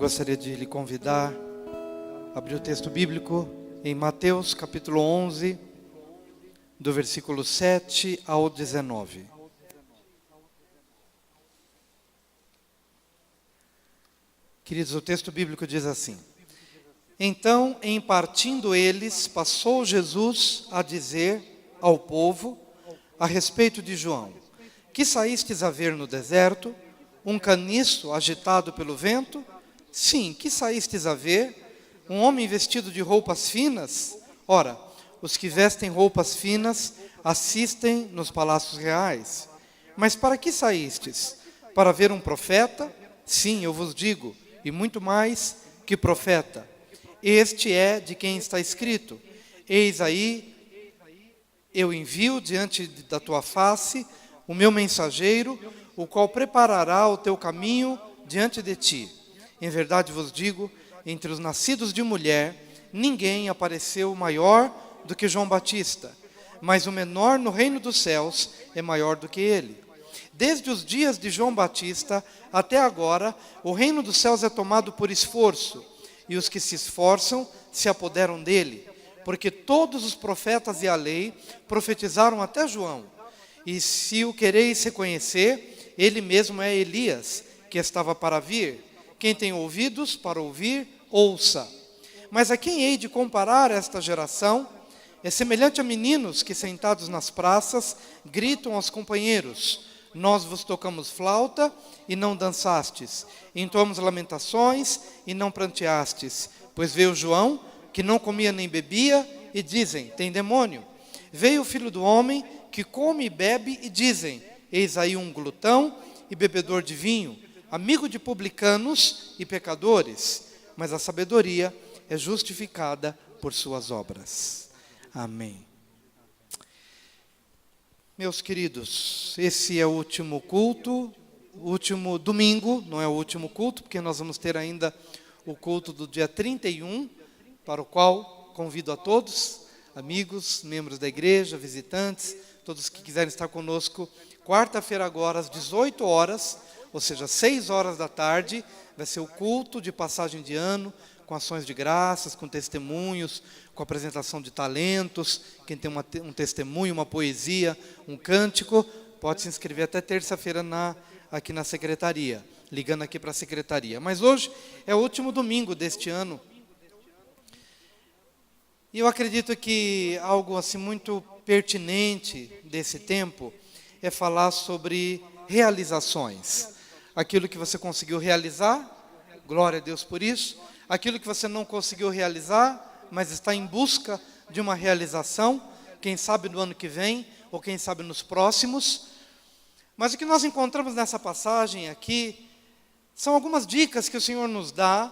Gostaria de lhe convidar a abrir o texto bíblico em Mateus capítulo 11, do versículo 7 ao 19. Queridos, o texto bíblico diz assim: Então, em partindo eles, passou Jesus a dizer ao povo a respeito de João: Que saístes a ver no deserto? Um caniço agitado pelo vento? Sim, que saístes a ver? Um homem vestido de roupas finas? Ora, os que vestem roupas finas assistem nos palácios reais. Mas para que saístes? Para ver um profeta? Sim, eu vos digo, e muito mais que profeta. Este é de quem está escrito: Eis aí, eu envio diante da tua face o meu mensageiro, o qual preparará o teu caminho diante de ti. Em verdade vos digo, entre os nascidos de mulher, ninguém apareceu maior do que João Batista, mas o menor no reino dos céus é maior do que ele. Desde os dias de João Batista até agora, o reino dos céus é tomado por esforço, e os que se esforçam se apoderam dele, porque todos os profetas e a lei profetizaram até João. E se o quereis reconhecer, ele mesmo é Elias, que estava para vir. Quem tem ouvidos para ouvir, ouça. Mas a quem hei de comparar esta geração? É semelhante a meninos que, sentados nas praças, gritam aos companheiros: Nós vos tocamos flauta e não dançastes, entoamos lamentações e não pranteastes. Pois veio João, que não comia nem bebia, e dizem: Tem demônio. Veio o Filho do Homem, que come e bebe, e dizem: Eis aí um glutão e bebedor de vinho, amigo de publicanos e pecadores. Mas a sabedoria é justificada por suas obras. Amém. Meus queridos, esse é o último culto, o último domingo, não é o último culto, porque nós vamos ter ainda o culto do dia 31, para o qual convido a todos, amigos, membros da igreja, visitantes, todos que quiserem estar conosco, quarta-feira agora, às 18 horas, ou seja, 6 horas da tarde, vai ser o culto de passagem de ano, com ações de graças, com testemunhos, com apresentação de talentos. Quem tem um testemunho, uma poesia, um cântico, pode se inscrever até terça-feira aqui na secretaria, ligando aqui para a secretaria. Mas hoje é o último domingo deste ano. E eu acredito que algo assim muito pertinente desse tempo é falar sobre realizações. Aquilo que você conseguiu realizar, glória a Deus por isso. Aquilo que você não conseguiu realizar, mas está em busca de uma realização, quem sabe no ano que vem, ou quem sabe nos próximos. Mas o que nós encontramos nessa passagem aqui, são algumas dicas que o Senhor nos dá,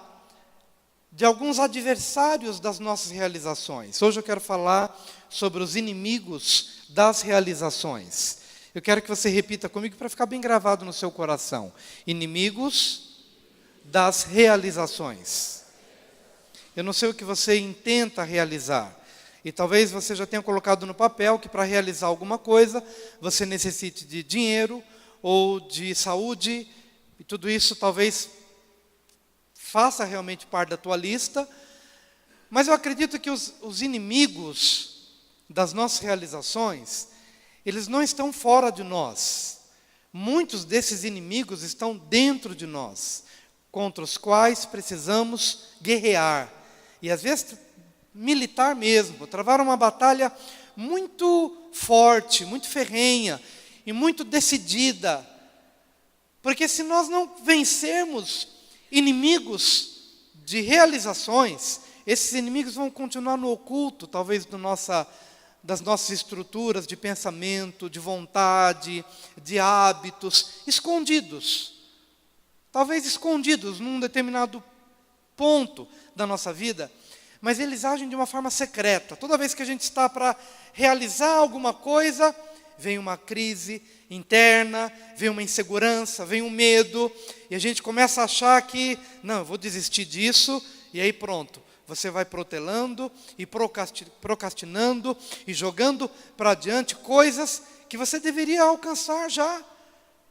de alguns adversários das nossas realizações. Hoje eu quero falar sobre os inimigos das realizações. Eu quero que você repita comigo para ficar bem gravado no seu coração. Inimigos das realizações. Eu não sei o que você intenta realizar. E talvez você já tenha colocado no papel que para realizar alguma coisa, você necessite de dinheiro ou de saúde. E tudo isso talvez faça realmente parte da tua lista. Mas eu acredito que os inimigos das nossas realizações, eles não estão fora de nós. Muitos desses inimigos estão dentro de nós, contra os quais precisamos guerrear. E às vezes militar mesmo, travar uma batalha muito forte, muito ferrenha e muito decidida. Porque se nós não vencermos inimigos de realizações, esses inimigos vão continuar no oculto, talvez das nossas estruturas de pensamento, de vontade, de hábitos, escondidos. Talvez escondidos num determinado ponto da nossa vida, mas eles agem de uma forma secreta. Toda vez que a gente está para realizar alguma coisa, vem uma crise interna, vem uma insegurança, vem um medo, e a gente começa a achar que, não, eu vou desistir disso, e aí pronto. Você vai protelando e procrastinando e jogando para adiante coisas que você deveria alcançar já.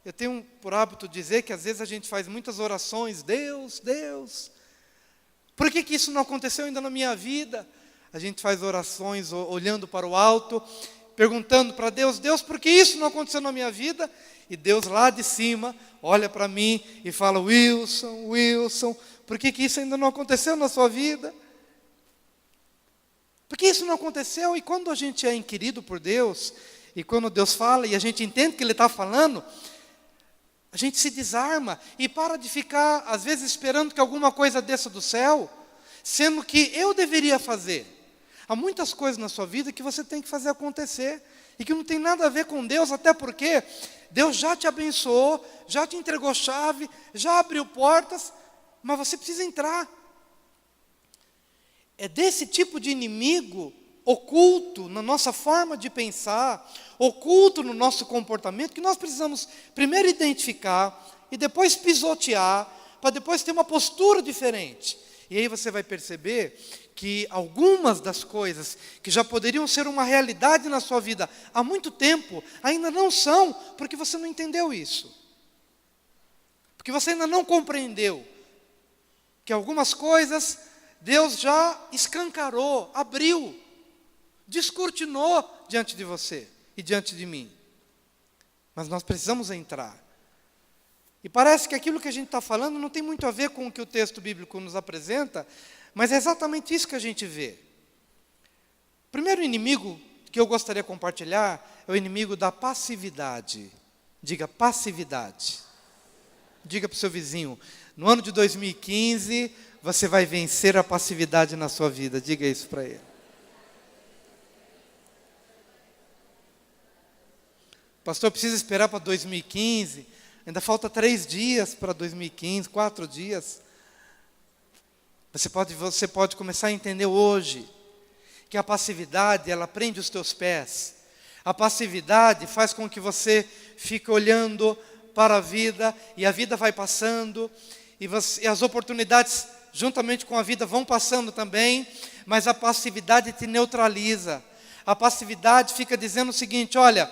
Eu tenho por hábito dizer que às vezes a gente faz muitas orações, Deus, Deus, por que isso não aconteceu ainda na minha vida? A gente faz orações olhando para o alto, perguntando para Deus, Deus, por que isso não aconteceu na minha vida? E Deus lá de cima olha para mim e fala, Wilson, Wilson, por que isso ainda não aconteceu na sua vida? Por que isso não aconteceu? E quando a gente é inquirido por Deus, e quando Deus fala e a gente entende que Ele está falando, a gente se desarma e para de ficar, às vezes, esperando que alguma coisa desça do céu, sendo que eu deveria fazer. Há muitas coisas na sua vida que você tem que fazer acontecer e que não tem nada a ver com Deus, até porque Deus já te abençoou, já te entregou chave, já abriu portas, mas você precisa entrar. É desse tipo de inimigo oculto na nossa forma de pensar, oculto no nosso comportamento, que nós precisamos primeiro identificar e depois pisotear, para depois ter uma postura diferente. E aí você vai perceber que algumas das coisas que já poderiam ser uma realidade na sua vida há muito tempo, ainda não são, porque você não entendeu isso. Porque você ainda não compreendeu que algumas coisas Deus já escancarou, abriu, descortinou diante de você e diante de mim. Mas nós precisamos entrar. E parece que aquilo que a gente está falando não tem muito a ver com o que o texto bíblico nos apresenta, mas é exatamente isso que a gente vê. O primeiro inimigo que eu gostaria de compartilhar é o inimigo da passividade. Diga passividade. Diga para o seu vizinho, no ano de 2015, você vai vencer a passividade na sua vida. Diga isso para ele. Pastor, precisa esperar para 2015. Ainda falta 3 dias para 2015, 4 dias. Você pode começar a entender hoje que a passividade, ela prende os teus pés. A passividade faz com que você fique olhando para a vida, e a vida vai passando, e as oportunidades, juntamente com a vida, vão passando também, mas a passividade te neutraliza. A passividade fica dizendo o seguinte, olha,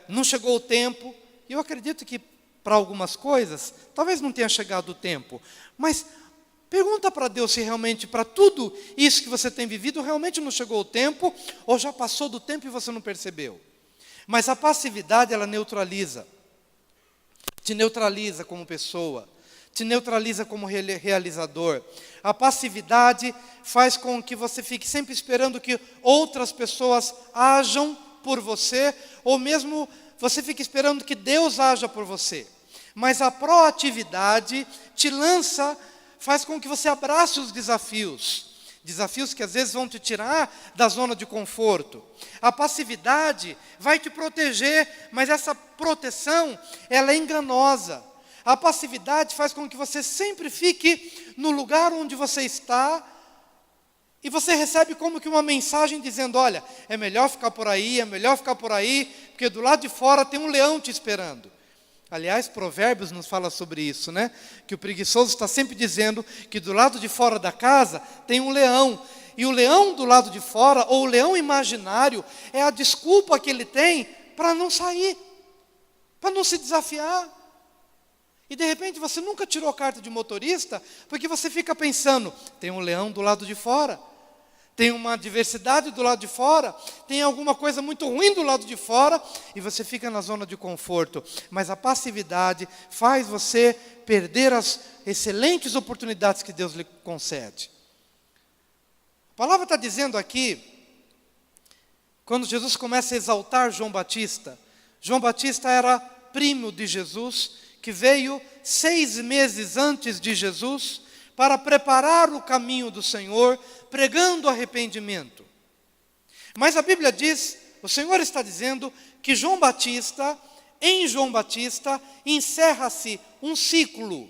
não chegou o tempo. E eu acredito que para algumas coisas, talvez não tenha chegado o tempo, mas pergunta para Deus se realmente para tudo isso que você tem vivido, realmente não chegou o tempo, ou já passou do tempo e você não percebeu. Mas a passividade, ela neutraliza. Te neutraliza como pessoa, te neutraliza como realizador. A passividade faz com que você fique sempre esperando que outras pessoas ajam por você, ou mesmo você fica esperando que Deus haja por você. Mas a proatividade te lança, faz com que você abrace os desafios. Desafios que às vezes vão te tirar da zona de conforto. A passividade vai te proteger, mas essa proteção, ela é enganosa. A passividade faz com que você sempre fique no lugar onde você está, e você recebe como que uma mensagem dizendo, olha, é melhor ficar por aí, porque do lado de fora tem um leão te esperando. Aliás, Provérbios nos fala sobre isso, né? Que o preguiçoso está sempre dizendo que do lado de fora da casa tem um leão. E o leão do lado de fora, ou o leão imaginário, é a desculpa que ele tem para não sair, para não se desafiar. E de repente você nunca tirou carta de motorista, porque você fica pensando, tem um leão do lado de fora. Tem uma adversidade do lado de fora, tem alguma coisa muito ruim do lado de fora, e você fica na zona de conforto. Mas a passividade faz você perder as excelentes oportunidades que Deus lhe concede. A palavra está dizendo aqui, quando Jesus começa a exaltar João Batista era primo de Jesus, que veio 6 meses antes de Jesus, para preparar o caminho do Senhor, pregando arrependimento. Mas a Bíblia diz, o Senhor está dizendo que em João Batista, encerra-se um ciclo.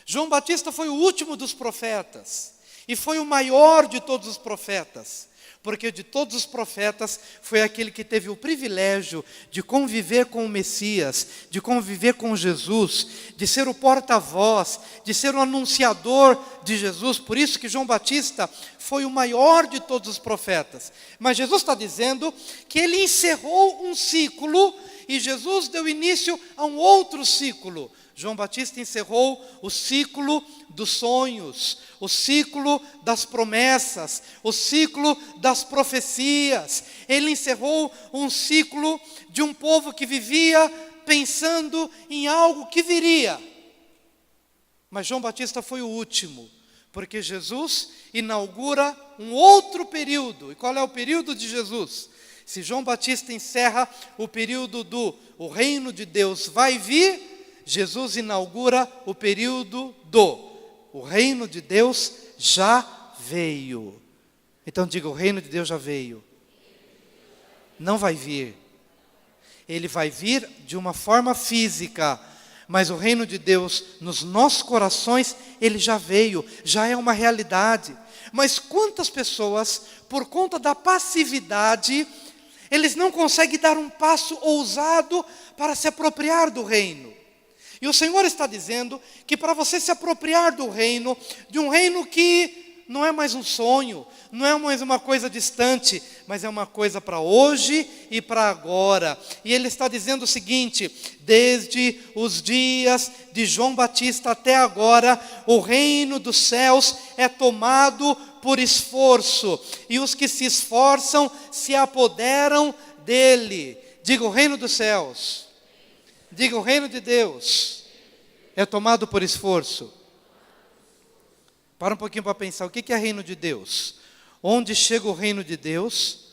João Batista foi o último dos profetas, e foi o maior de todos os profetas, porque de todos os profetas foi aquele que teve o privilégio de conviver com o Messias, de conviver com Jesus, de ser o porta-voz, de ser o anunciador de Jesus. Por isso que João Batista foi o maior de todos os profetas. Mas Jesus está dizendo que ele encerrou um ciclo e Jesus deu início a um outro ciclo. João Batista encerrou o ciclo dos sonhos, o ciclo das promessas, o ciclo das profecias. Ele encerrou um ciclo de um povo que vivia pensando em algo que viria. Mas João Batista foi o último, porque Jesus inaugura um outro período. E qual é o período de Jesus? Se João Batista encerra o período do o reino de Deus vai vir, Jesus inaugura o período do o reino de Deus já veio. Então diga, o reino de Deus já veio. Não vai vir. Ele vai vir de uma forma física, mas o reino de Deus nos nossos corações, ele já veio, já é uma realidade. Mas quantas pessoas, por conta da passividade, eles não conseguem dar um passo ousado para se apropriar do reino? E o Senhor está dizendo que para você se apropriar do reino, de um reino que não é mais um sonho, não é mais uma coisa distante, mas é uma coisa para hoje e para agora. E Ele está dizendo o seguinte: desde os dias de João Batista até agora, o reino dos céus é tomado por esforço, e os que se esforçam se apoderam dele. Diga, o reino dos céus. Diga, o reino de Deus é tomado por esforço. Para um pouquinho para pensar, o que é reino de Deus? Onde chega o reino de Deus?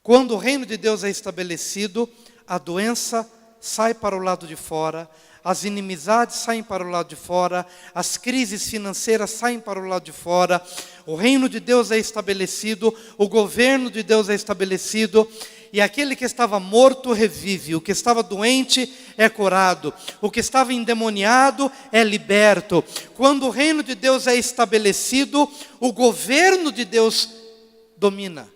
Quando o reino de Deus é estabelecido, a doença sai para o lado de fora, as inimizades saem para o lado de fora, as crises financeiras saem para o lado de fora, o reino de Deus é estabelecido, o governo de Deus é estabelecido, e aquele que estava morto revive, o que estava doente é curado, o que estava endemoniado é liberto. Quando o reino de Deus é estabelecido, o governo de Deus domina.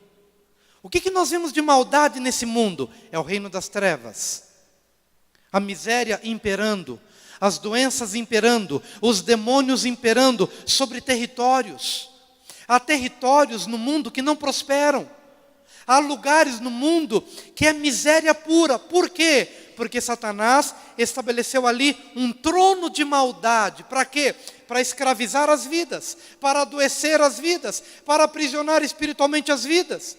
O que nós vemos de maldade nesse mundo? É o reino das trevas. A miséria imperando, as doenças imperando, os demônios imperando sobre territórios. Há territórios no mundo que não prosperam. Há lugares no mundo que é miséria pura. Por quê? Porque Satanás estabeleceu ali um trono de maldade. Para quê? Para escravizar as vidas, para adoecer as vidas, para aprisionar espiritualmente as vidas.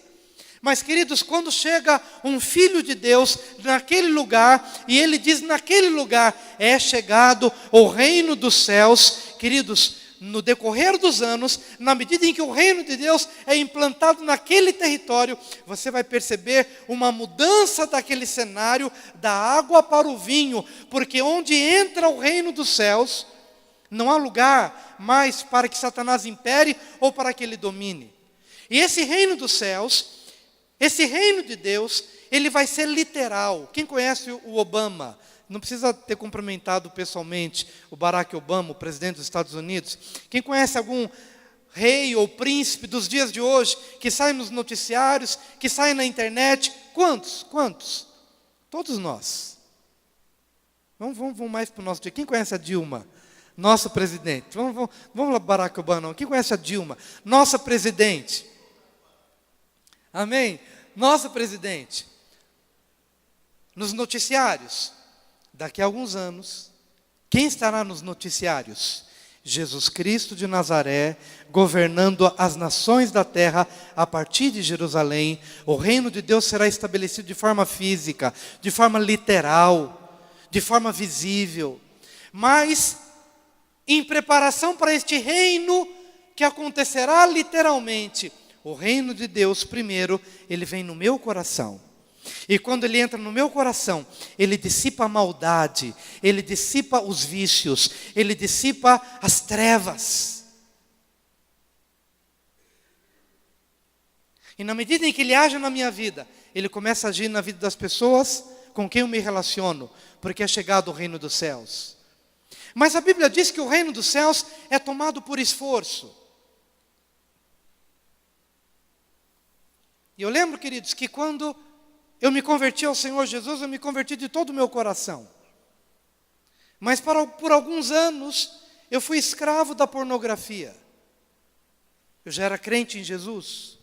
Mas, queridos, quando chega um filho de Deus naquele lugar, e ele diz naquele lugar, é chegado o reino dos céus, queridos, no decorrer dos anos, na medida em que o reino de Deus é implantado naquele território, você vai perceber uma mudança daquele cenário, da água para o vinho, porque onde entra o reino dos céus, não há lugar mais para que Satanás impere ou para que ele domine. E esse reino dos céus, esse reino de Deus, ele vai ser literal. Quem conhece o Obama? Não precisa ter cumprimentado pessoalmente o Barack Obama, o presidente dos Estados Unidos. Quem conhece algum rei ou príncipe dos dias de hoje, que sai nos noticiários, que sai na internet? Quantos? Quantos? Todos nós. Vamos mais para o nosso dia. Quem conhece a Dilma? Nossa presidente. Vamos lá, Barack Obama. Não. Quem conhece a Dilma? Nossa presidente. Amém? Nossa presidente. Nos noticiários. Daqui a alguns anos, quem estará nos noticiários? Jesus Cristo de Nazaré, governando as nações da terra a partir de Jerusalém. O reino de Deus será estabelecido de forma física, de forma literal, de forma visível. Mas, em preparação para este reino, que acontecerá literalmente, o reino de Deus, primeiro, ele vem no meu coração. E quando ele entra no meu coração, ele dissipa a maldade, ele dissipa os vícios, ele dissipa as trevas. E na medida em que ele age na minha vida, ele começa a agir na vida das pessoas com quem eu me relaciono, porque é chegado o reino dos céus. Mas a Bíblia diz que o reino dos céus é tomado por esforço. E eu lembro, queridos, que quando eu me converti ao Senhor Jesus, eu me converti de todo o meu coração. Mas por alguns anos, eu fui escravo da pornografia. Eu já era crente em Jesus.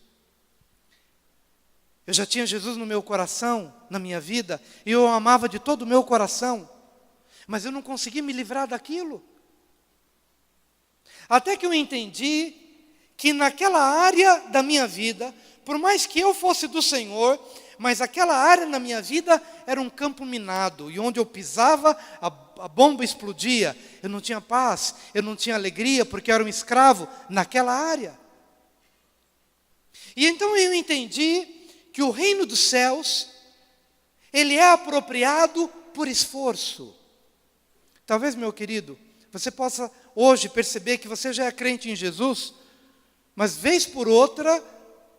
Eu já tinha Jesus no meu coração, na minha vida, e eu o amava de todo o meu coração, mas eu não conseguia me livrar daquilo. Até que eu entendi que naquela área da minha vida, por mais que eu fosse do Senhor, mas aquela área na minha vida era um campo minado, e onde eu pisava, a bomba explodia. Eu não tinha paz, eu não tinha alegria, porque eu era um escravo naquela área. E então eu entendi que o reino dos céus, ele é apropriado por esforço. Talvez, meu querido, você possa hoje perceber que você já é crente em Jesus, mas vez por outra,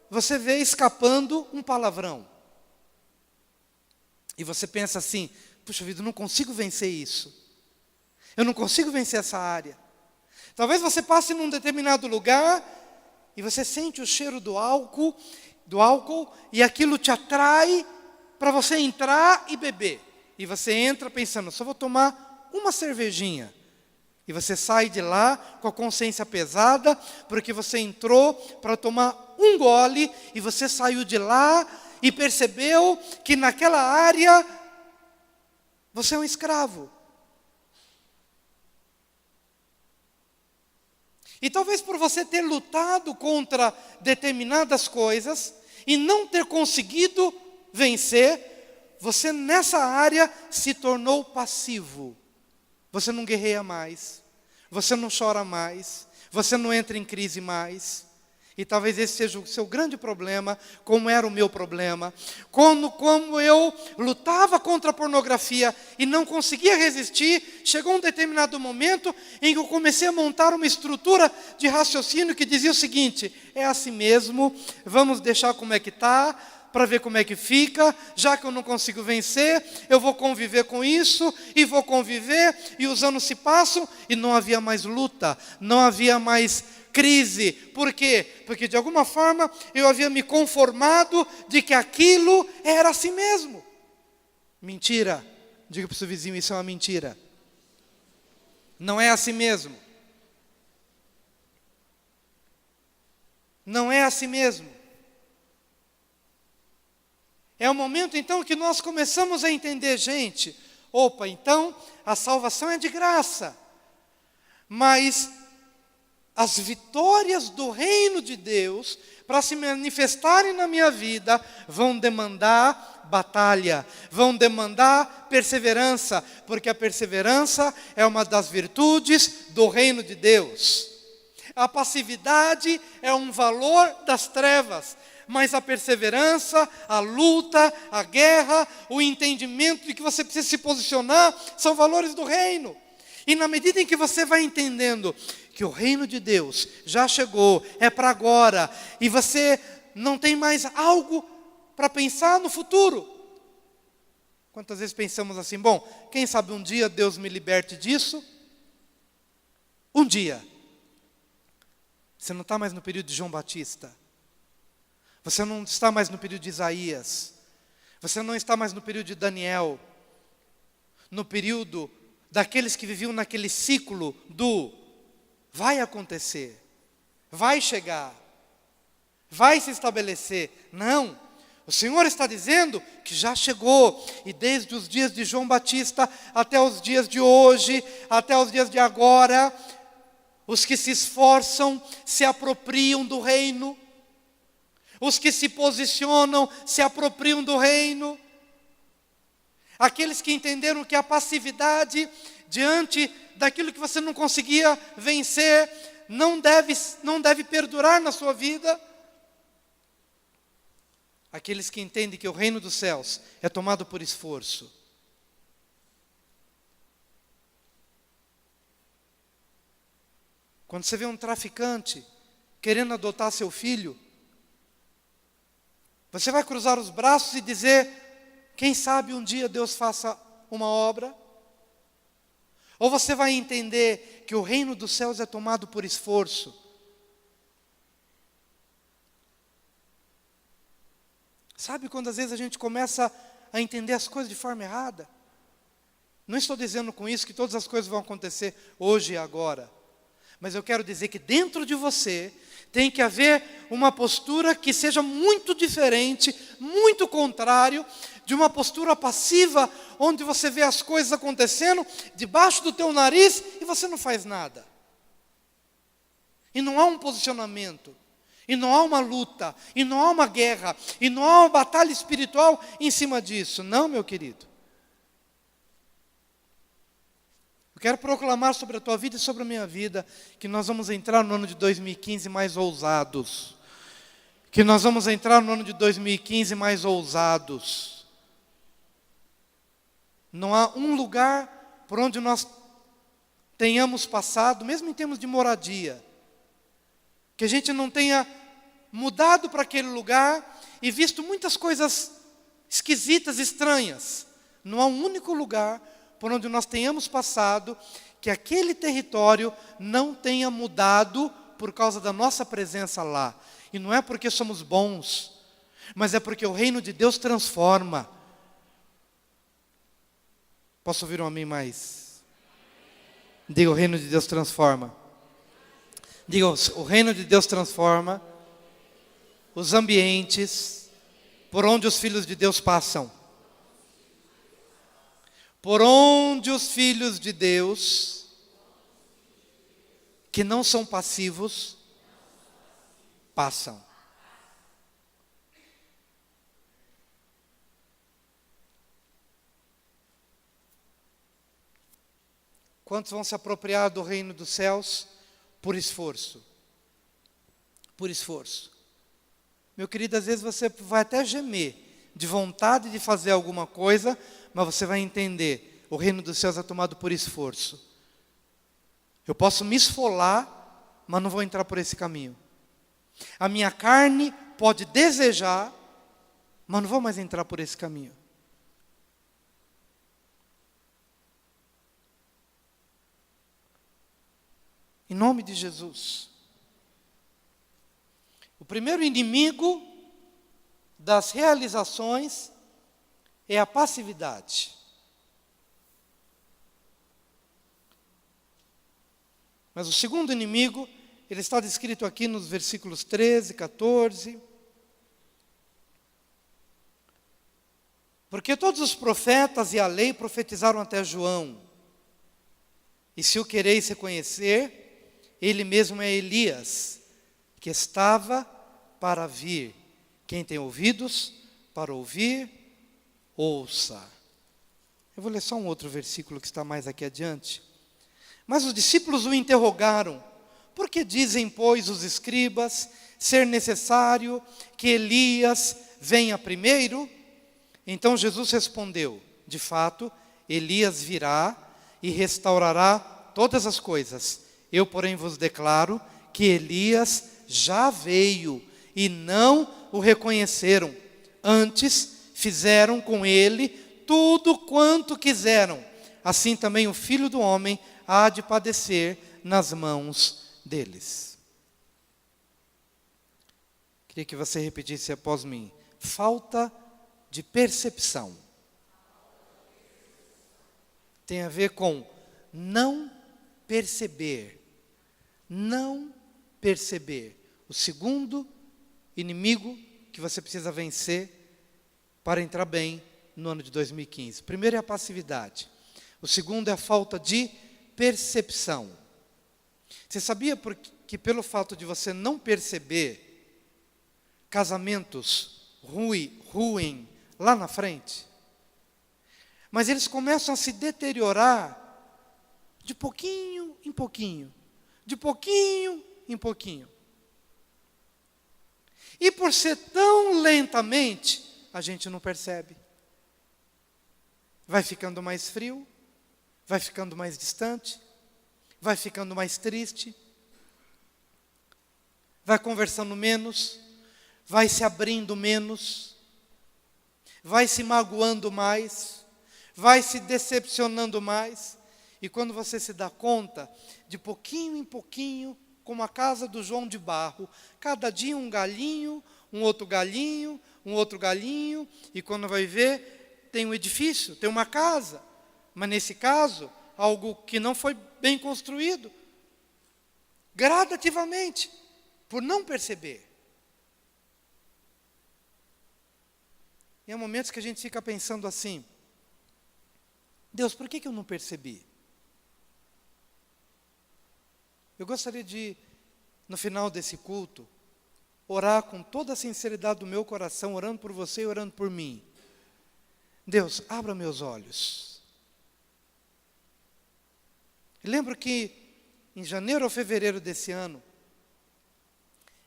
você vê escapando um palavrão. E você pensa assim, puxa vida, eu não consigo vencer isso. Eu não consigo vencer essa área. Talvez você passe num determinado lugar e você sente o cheiro do álcool, e aquilo te atrai para você entrar e beber. E você entra pensando, só vou tomar uma cervejinha. E você sai de lá com a consciência pesada, porque você entrou para tomar um gole, e você saiu de lá e percebeu que naquela área você é um escravo. E talvez por você ter lutado contra determinadas coisas e não ter conseguido vencer, você nessa área se tornou passivo. Você não guerreia mais, você não chora mais, você não entra em crise mais. E talvez esse seja o seu grande problema, como era o meu problema. Como eu lutava contra a pornografia e não conseguia resistir, chegou um determinado momento em que eu comecei a montar uma estrutura de raciocínio que dizia o seguinte: é assim mesmo, vamos deixar como é que está, para ver como é que fica. Já que eu não consigo vencer, eu vou conviver com isso, e vou conviver, e os anos se passam, e não havia mais luta, não havia mais crise. Por quê? Porque de alguma forma eu havia me conformado de que aquilo era assim mesmo. Mentira. Diga para o seu vizinho, isso é uma mentira. Não é assim mesmo. Não é assim mesmo. É o momento então que nós começamos a entender, gente, opa, então a salvação é de graça, mas as vitórias do reino de Deus, para se manifestarem na minha vida, vão demandar batalha, vão demandar perseverança, porque a perseverança é uma das virtudes do reino de Deus. A passividade é um valor das trevas, mas a perseverança, a luta, a guerra, o entendimento de que você precisa se posicionar, são valores do reino. E na medida em que você vai entendendo que o reino de Deus já chegou, é para agora, e você não tem mais algo para pensar no futuro. Quantas vezes pensamos assim, bom, quem sabe um dia Deus me liberte disso? Um dia. Você não está mais no período de João Batista. Você não está mais no período de Isaías. Você não está mais no período de Daniel. No período daqueles que viviam naquele ciclo do vai acontecer, vai chegar, vai se estabelecer. Não, o Senhor está dizendo que já chegou, e desde os dias de João Batista até os dias de hoje, até os dias de agora, os que se esforçam se apropriam do reino, os que se posicionam se apropriam do reino. Aqueles que entenderam que a passividade diante daquilo que você não conseguia vencer não deve perdurar na sua vida. Aqueles que entendem que o reino dos céus é tomado por esforço. Quando você vê um traficante querendo adotar seu filho, você vai cruzar os braços e dizer, quem sabe um dia Deus faça uma obra? Ou você vai entender que o reino dos céus é tomado por esforço? Sabe quando às vezes a gente começa a entender as coisas de forma errada? Não estou dizendo com isso que todas as coisas vão acontecer hoje e agora. Mas eu quero dizer que dentro de você tem que haver uma postura que seja muito diferente muito contrário de uma postura passiva, onde você vê as coisas acontecendo debaixo do teu nariz e você não faz nada. E não há um posicionamento, e não há uma luta, e não há uma guerra, e não há uma batalha espiritual em cima disso. Não, meu querido. Eu quero proclamar sobre a tua vida e sobre a minha vida que nós vamos entrar no ano de 2015 mais ousados. Que nós vamos entrar no ano de 2015 mais ousados. Não há um lugar por onde nós tenhamos passado, mesmo em termos de moradia, que a gente não tenha mudado para aquele lugar e visto muitas coisas esquisitas, estranhas. Não há um único lugar por onde nós tenhamos passado que aquele território não tenha mudado por causa da nossa presença lá. E não é porque somos bons, mas é porque o reino de Deus transforma. Posso ouvir um amém mais? Diga, o reino de Deus transforma. Diga, o reino de Deus transforma os ambientes por onde os filhos de Deus passam. Por onde os filhos de Deus, que não são passivos, passam. Quantos vão se apropriar do reino dos céus? Por esforço. Por esforço. Meu querido, às vezes você vai até gemer de vontade de fazer alguma coisa, mas você vai entender, o reino dos céus é tomado por esforço. Eu posso me esfolar, mas não vou entrar por esse caminho. A minha carne pode desejar, mas não vou mais entrar por esse caminho. Em nome de Jesus. O primeiro inimigo das realizações é a passividade. Mas o segundo inimigo, ele está descrito aqui nos versículos 13, 14. Porque todos os profetas e a lei profetizaram até João. E se o quereis reconhecer, ele mesmo é Elias, que estava para vir. Quem tem ouvidos para ouvir, ouça. Eu vou ler só um outro versículo que está mais aqui adiante. Mas os discípulos o interrogaram: por que dizem, pois, os escribas ser necessário que Elias venha primeiro? Então Jesus respondeu: de fato, Elias virá e restaurará todas as coisas. Eu, porém, vos declaro que Elias já veio e não o reconheceram. Antes, fizeram com ele tudo quanto quiseram. Assim também o Filho do Homem há de padecer nas mãos deles. Queria que você repetisse após mim. Falta de percepção. Tem a ver com não perceber. Não perceber. O segundo inimigo que você precisa vencer para entrar bem no ano de 2015. Primeiro é a passividade. O segundo é a falta de percepção. Você sabia que pelo fato de você não perceber, casamentos ruem lá na frente? Mas eles começam a se deteriorar de pouquinho em pouquinho. De pouquinho em pouquinho. E por ser tão lentamente, a gente não percebe. Vai ficando mais frio, vai ficando mais distante, vai ficando mais triste, vai conversando menos, vai se abrindo menos, vai se magoando mais, vai se decepcionando mais. E quando você se dá conta, de pouquinho em pouquinho, como a casa do João de Barro, cada dia um galinho, um outro galinho, um outro galinho, e quando vai ver, tem um edifício, tem uma casa, mas nesse caso, algo que não foi bem construído, gradativamente, por não perceber. E há momentos que a gente fica pensando assim: Deus, por que eu não percebi? Eu gostaria de, no final desse culto, orar com toda a sinceridade do meu coração, orando por você e orando por mim. Deus, abra meus olhos. Eu lembro que em janeiro ou fevereiro desse ano,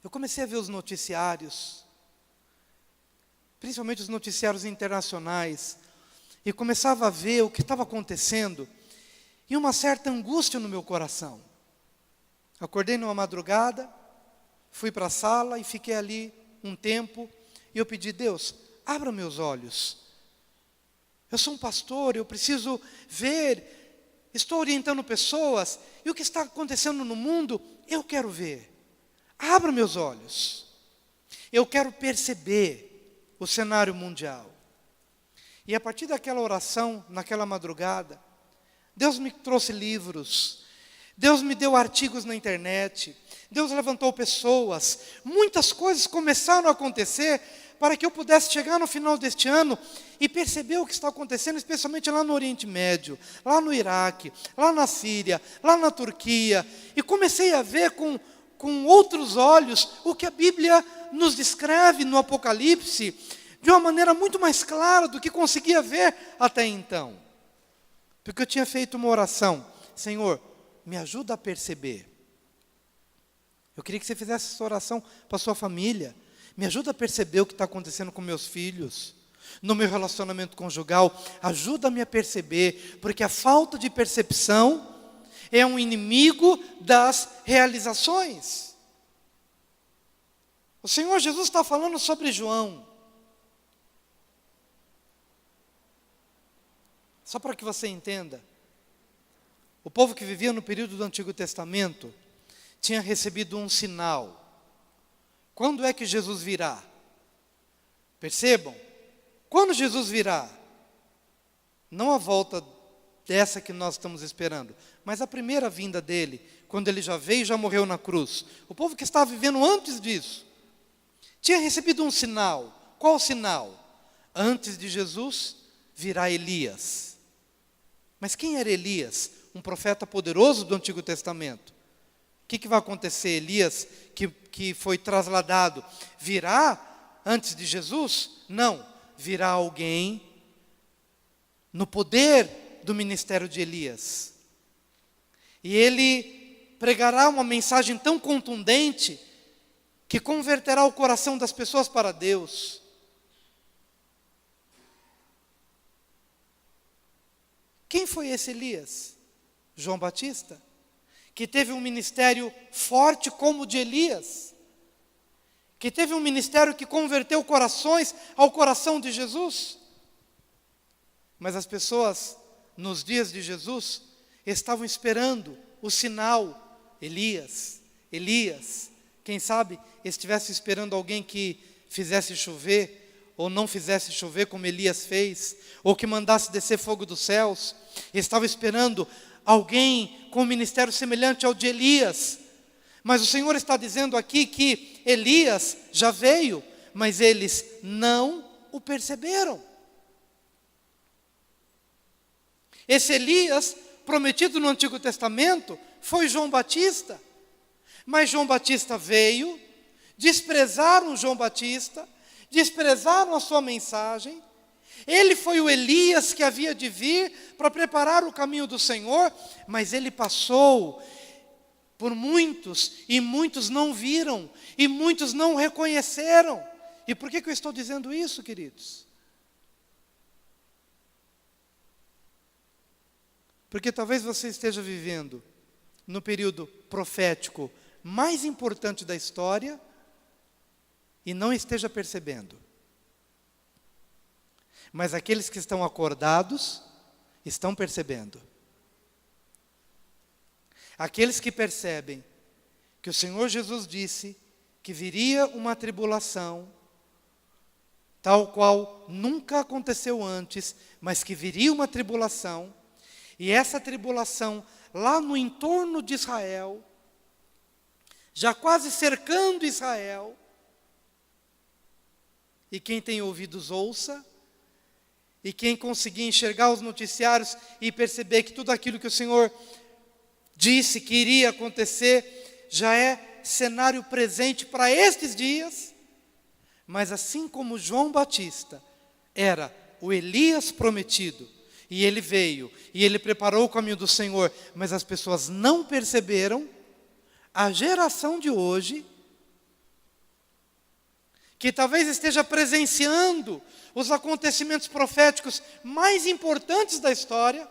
eu comecei a ver os noticiários, principalmente os noticiários internacionais, e começava a ver o que estava acontecendo, e uma certa angústia no meu coração. Acordei numa madrugada, fui para a sala e fiquei ali um tempo, e eu pedi: Deus, abra meus olhos. Eu sou um pastor, eu preciso ver, estou orientando pessoas, e o que está acontecendo no mundo, eu quero ver. Abra meus olhos. Eu quero perceber o cenário mundial. E a partir daquela oração, naquela madrugada, Deus me trouxe livros, Deus me deu artigos na internet, Deus levantou pessoas, muitas coisas começaram a acontecer para que eu pudesse chegar no final deste ano e perceber o que está acontecendo, especialmente lá no Oriente Médio, lá no Iraque, lá na Síria, lá na Turquia, e comecei a ver com outros olhos o que a Bíblia nos descreve no Apocalipse, de uma maneira muito mais clara do que conseguia ver até então. Porque eu tinha feito uma oração: Senhor, me ajuda a perceber. Eu queria que você fizesse essa oração para a sua família. Me ajuda a perceber o que está acontecendo com meus filhos, no meu relacionamento conjugal. Ajuda-me a perceber, porque a falta de percepção é um inimigo das realizações. O Senhor Jesus está falando sobre João. Só para que você entenda, o povo que vivia no período do Antigo Testamento tinha recebido um sinal. Quando é que Jesus virá? Percebam, quando Jesus virá, não a volta dessa que nós estamos esperando, mas a primeira vinda dele, quando ele já veio e já morreu na cruz. O povo que estava vivendo antes disso tinha recebido um sinal. Qual o sinal? Antes de Jesus virá Elias. Mas quem era Elias? Um profeta poderoso do Antigo Testamento. O que vai acontecer? Elias, que foi trasladado, virá antes de Jesus? Não, virá alguém no poder do ministério de Elias. E ele pregará uma mensagem tão contundente que converterá o coração das pessoas para Deus. Quem foi esse Elias? João Batista, que teve um ministério forte como o de Elias, que teve um ministério que converteu corações ao coração de Jesus. Mas as pessoas, nos dias de Jesus, estavam esperando o sinal. Elias, Elias. Quem sabe estivesse esperando alguém que fizesse chover, ou não fizesse chover como Elias fez, ou que mandasse descer fogo dos céus. Estava esperando alguém com um ministério semelhante ao de Elias. Mas o Senhor está dizendo aqui que Elias já veio, mas eles não o perceberam. Esse Elias, prometido no Antigo Testamento, foi João Batista. Mas João Batista veio, desprezaram João Batista, desprezaram a sua mensagem. Ele foi o Elias que havia de vir para preparar o caminho do Senhor, mas ele passou por muitos, e muitos não viram, e muitos não reconheceram. E por que eu estou dizendo isso, queridos? Porque talvez você esteja vivendo no período profético mais importante da história e não esteja percebendo. Mas aqueles que estão acordados estão percebendo. Aqueles que percebem que o Senhor Jesus disse que viria uma tribulação, tal qual nunca aconteceu antes, mas que viria uma tribulação, e essa tribulação lá no entorno de Israel, já quase cercando Israel, E quem tem ouvidos, ouça. E quem conseguir enxergar os noticiários e perceber que tudo aquilo que o Senhor disse que iria acontecer, já é cenário presente para estes dias. Mas assim como João Batista era o Elias prometido, e ele veio, e ele preparou o caminho do Senhor, mas as pessoas não perceberam, a geração de hoje, que talvez esteja presenciando os acontecimentos proféticos mais importantes da história,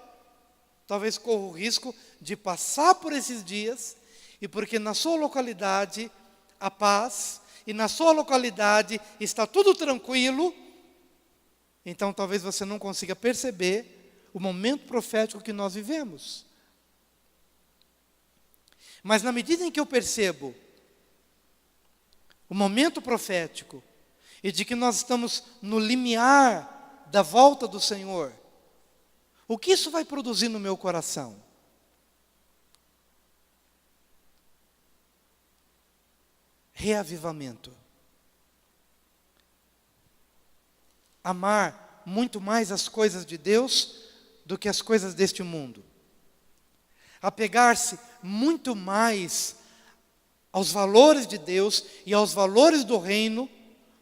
talvez corra o risco de passar por esses dias, e porque na sua localidade há paz, e na sua localidade está tudo tranquilo, então talvez você não consiga perceber o momento profético que nós vivemos. Mas na medida em que eu percebo o momento profético, e de que nós estamos no limiar da volta do Senhor, o que isso vai produzir no meu coração? Reavivamento. Amar muito mais as coisas de Deus do que as coisas deste mundo. Apegar-se muito mais aos valores de Deus e aos valores do reino,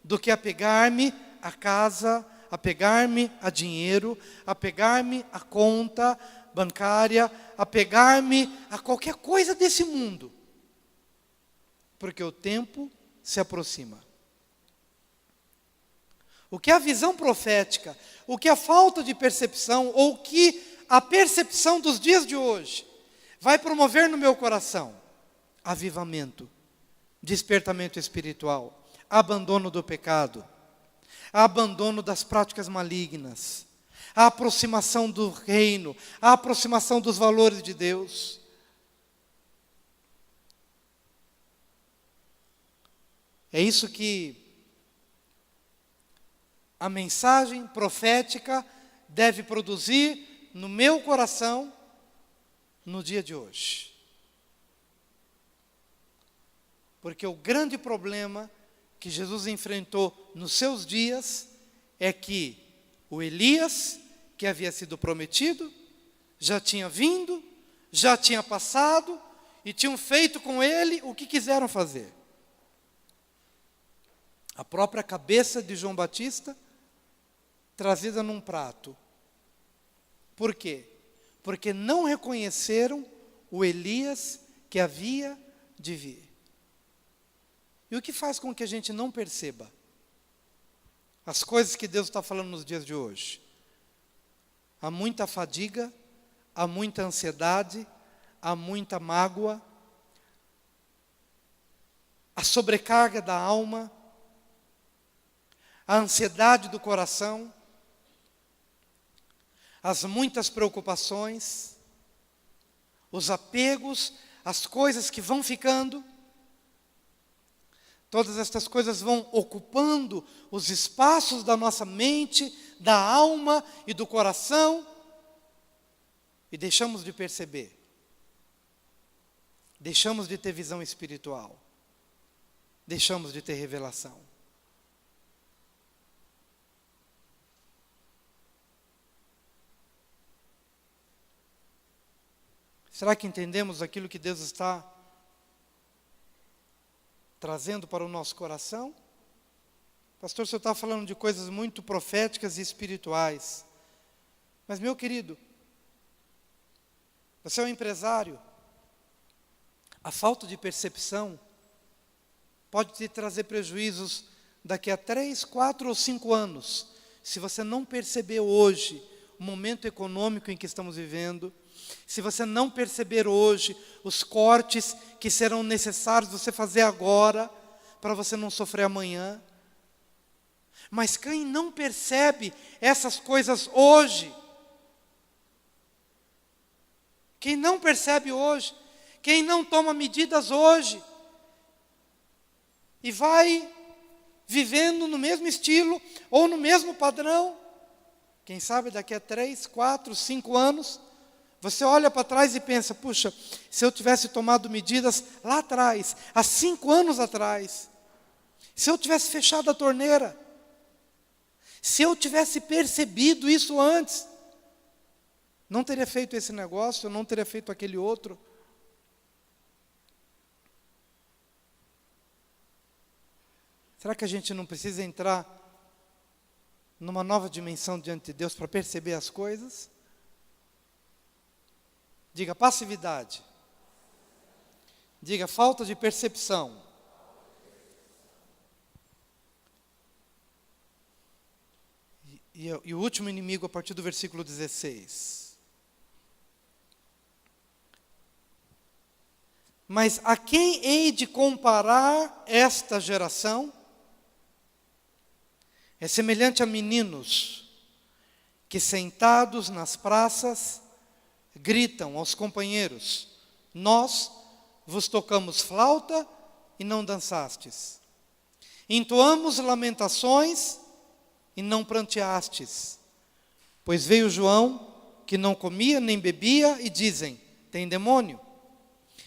do que apegar-me a casa, apegar-me a dinheiro, apegar-me a conta bancária, apegar-me a qualquer coisa desse mundo. Porque o tempo se aproxima. O que a visão profética, o que a falta de percepção, ou o que a percepção dos dias de hoje vai promover no meu coração? Avivamento, despertamento espiritual, abandono do pecado, abandono das práticas malignas, a aproximação do reino, a aproximação dos valores de Deus. É isso que a mensagem profética deve produzir no meu coração no dia de hoje. Porque o grande problema que Jesus enfrentou nos seus dias é que o Elias, que havia sido prometido, já tinha vindo, já tinha passado, e tinham feito com ele o que quiseram fazer. A própria cabeça de João Batista, trazida num prato. Por quê? Porque não reconheceram o Elias que havia de vir. E o que faz com que a gente não perceba as coisas que Deus está falando nos dias de hoje? Há muita fadiga, há muita ansiedade, há muita mágoa, a sobrecarga da alma, a ansiedade do coração, as muitas preocupações, os apegos, as coisas que vão ficando. Todas estas coisas vão ocupando os espaços da nossa mente, da alma e do coração, e deixamos de perceber, deixamos de ter visão espiritual, deixamos de ter revelação. Será que entendemos aquilo que Deus está trazendo para o nosso coração? Pastor, o senhor está falando de coisas muito proféticas e espirituais. Mas, meu querido, você é um empresário. A falta de percepção pode te trazer prejuízos daqui a 3, 4 ou 5 anos. Se você não perceber hoje o momento econômico em que estamos vivendo, se você não perceber hoje os cortes que serão necessários você fazer agora, para você não sofrer amanhã. Mas quem não percebe essas coisas hoje, quem não percebe hoje, quem não toma medidas hoje, e vai vivendo no mesmo estilo, ou no mesmo padrão, quem sabe daqui a 3, 4, 5 anos, você olha para trás e pensa, puxa, se eu tivesse tomado medidas lá atrás, há 5 anos atrás, se eu tivesse fechado a torneira, Se eu tivesse percebido isso antes, não teria feito esse negócio, eu não teria feito aquele outro. Será que a gente não precisa entrar numa nova dimensão diante de Deus para perceber as coisas? Diga passividade. Diga falta de percepção. E o último inimigo a partir do versículo 16. Mas a quem hei de comparar esta geração? É semelhante a meninos que sentados nas praças gritam aos companheiros: nós vos tocamos flauta e não dançastes. Entoamos lamentações e não pranteastes. Pois veio João, que não comia nem bebia, e dizem: tem demônio.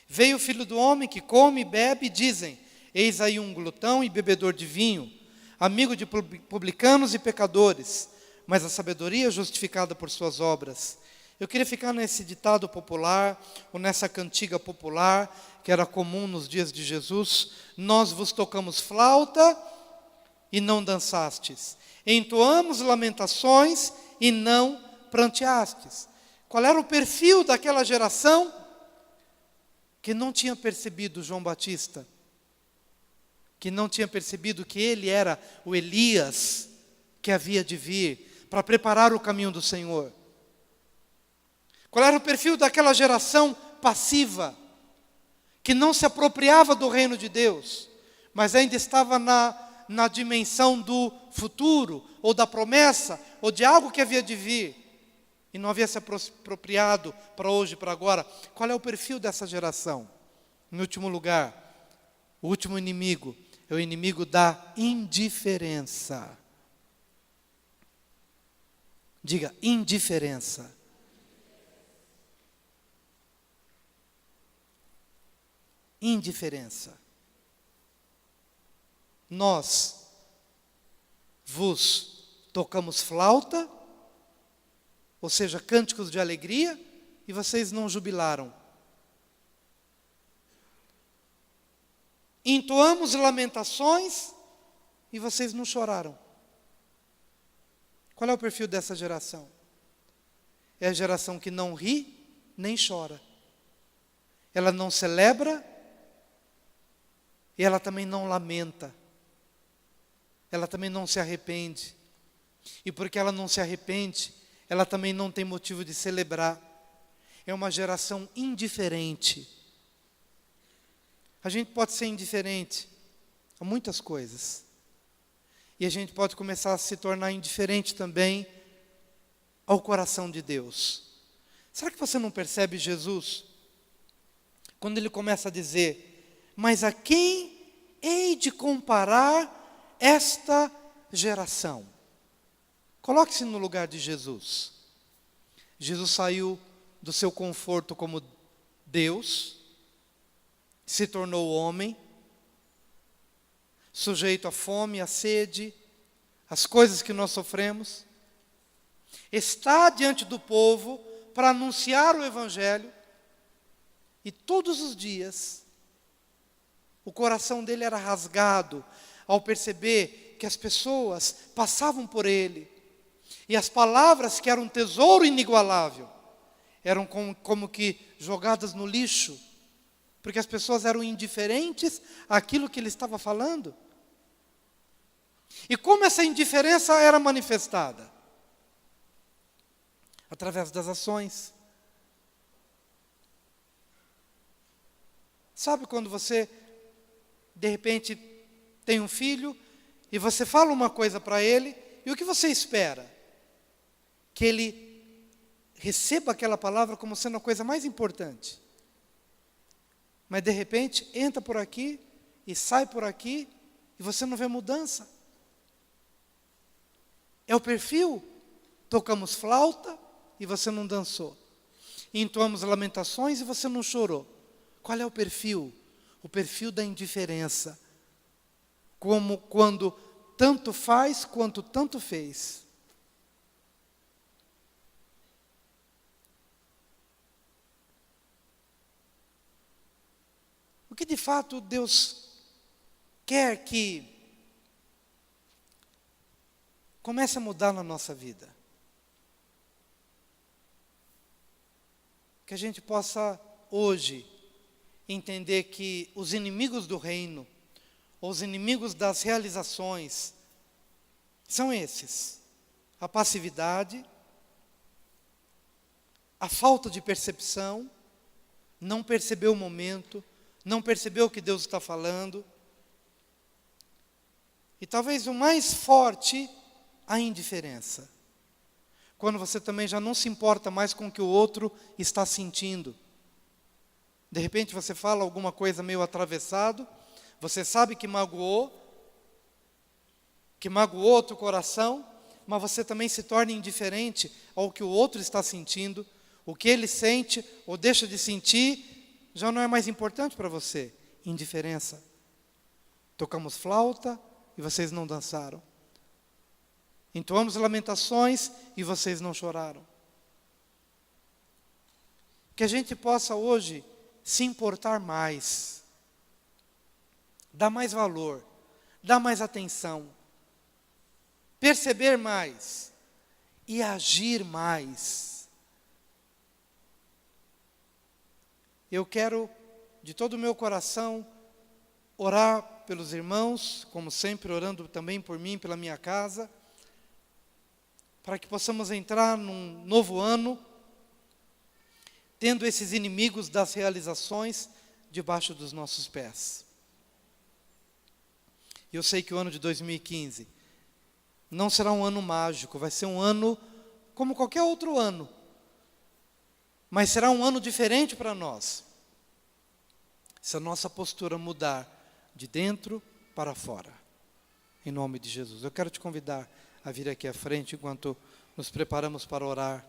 Veio o Filho do Homem, que come e bebe, e dizem: eis aí um glutão e bebedor de vinho, amigo de publicanos e pecadores, mas a sabedoria é justificada por suas obras. Eu queria ficar nesse ditado popular, ou nessa cantiga popular, que era comum nos dias de Jesus: nós vos tocamos flauta e não dançastes. Entoamos lamentações e não pranteastes. Qual era o perfil daquela geração que não tinha percebido João Batista? Que não tinha percebido que ele era o Elias que havia de vir para preparar o caminho do Senhor? Qual era o perfil daquela geração passiva, que não se apropriava do reino de Deus, mas ainda estava na dimensão do futuro, ou da promessa, ou de algo que havia de vir, e não havia se apropriado para hoje, para agora? Qual é o perfil dessa geração? Em último lugar, o último inimigo é o inimigo da indiferença. Diga, indiferença. Indiferença. Nós vos tocamos flauta, ou seja, cânticos de alegria, e vocês não jubilaram. Entoamos lamentações, e vocês não choraram. Qual é o perfil dessa geração? É a geração que não ri, nem chora. Ela não celebra, e ela também não lamenta. Ela também não se arrepende. E porque ela não se arrepende, ela também não tem motivo de celebrar. É uma geração indiferente. A gente pode ser indiferente a muitas coisas. E a gente pode começar a se tornar indiferente também ao coração de Deus. Será que você não percebe Jesus? Quando ele começa a dizer: mas a quem hei de comparar esta geração? Coloque-se no lugar de Jesus. Jesus saiu do seu conforto como Deus, se tornou homem, sujeito à fome, à sede, às coisas que nós sofremos. Está diante do povo para anunciar o Evangelho, e todos os dias o coração dele era rasgado ao perceber que as pessoas passavam por ele, e as palavras, que eram um tesouro inigualável, eram como que jogadas no lixo, porque as pessoas eram indiferentes àquilo que ele estava falando. E como essa indiferença era manifestada? Através das ações. Sabe quando você, de repente, tem um filho, e você fala uma coisa para ele, e o que você espera? Que ele receba aquela palavra como sendo a coisa mais importante. Mas de repente, entra por aqui, e sai por aqui, e você não vê mudança. É o perfil. Tocamos flauta, e você não dançou. Entoamos lamentações, e você não chorou. Qual é o perfil? O perfil da indiferença. Como quando tanto faz quanto tanto fez. O que de fato Deus quer que comece a mudar na nossa vida? Que a gente possa hoje entender que os inimigos do reino, ou os inimigos das realizações, são esses: a passividade, a falta de percepção, não perceber o momento, não perceber o que Deus está falando. E talvez o mais forte, a indiferença. Quando você também já não se importa mais com o que o outro está sentindo. De repente você fala alguma coisa meio atravessado, você sabe que magoou o teu coração, mas você também se torna indiferente ao que o outro está sentindo, o que ele sente ou deixa de sentir, já não é mais importante para você. Indiferença. Tocamos flauta e vocês não dançaram. Entoamos lamentações e vocês não choraram. Que a gente possa hoje se importar mais, dar mais valor, dar mais atenção, perceber mais e agir mais. Eu quero, de todo o meu coração, orar pelos irmãos, como sempre, orando também por mim, pela minha casa, para que possamos entrar num novo ano, tendo esses inimigos das realizações debaixo dos nossos pés. Eu sei que o ano de 2015 não será um ano mágico, vai ser um ano como qualquer outro ano, mas será um ano diferente para nós, se a nossa postura mudar de dentro para fora, em nome de Jesus. Eu quero te convidar a vir aqui à frente enquanto nos preparamos para orar.